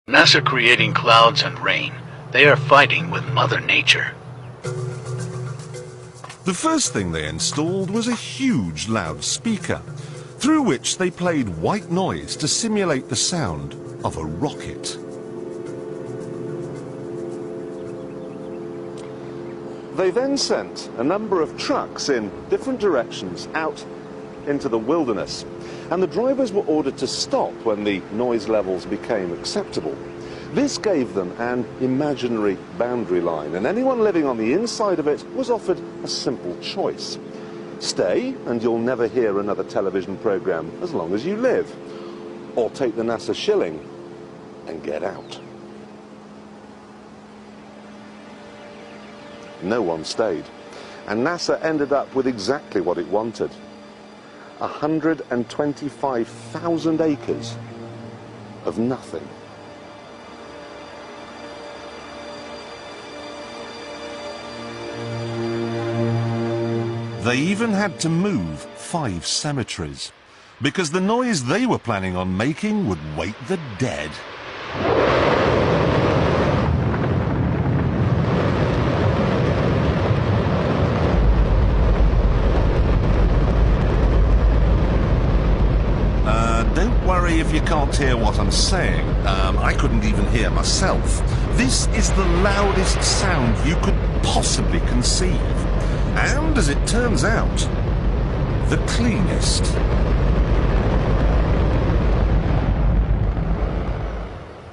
NASA creating clouds and rain. They are fighting with Mother Nature. The first thing they installed was a huge loudspeaker, through which they played white noise to simulate the sound of a rocket. They then sent a number of trucks in different directions out into the wilderness, and the drivers were ordered to stop when the noise levels became acceptable. This gave them an imaginary boundary line, and anyone living on the inside of it was offered a simple choice. Stay, and you'll never hear another television program as long as you live. Or take the NASA shilling and get out. No one stayed, and NASA ended up with exactly what it wanted. 125,000 acres of nothing. They even had to move 5 cemeteries, because the noise they were planning on making would wake the dead. Don't worry if you can't hear what I'm saying. I couldn't even hear myself. This is the loudest sound you could possibly conceive. And, as it turns out, the cleanest.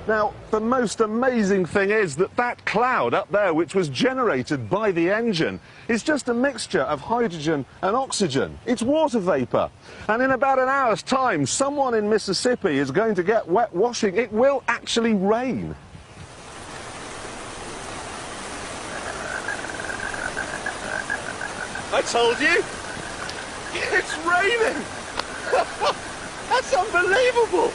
Now, the most amazing thing is that that cloud up there, which was generated by the engine, is just a mixture of hydrogen and oxygen. It's water vapor. And in about an hour's time, someone in Mississippi is going to get wet washing. It will actually rain. I told you, it's raining. That's unbelievable.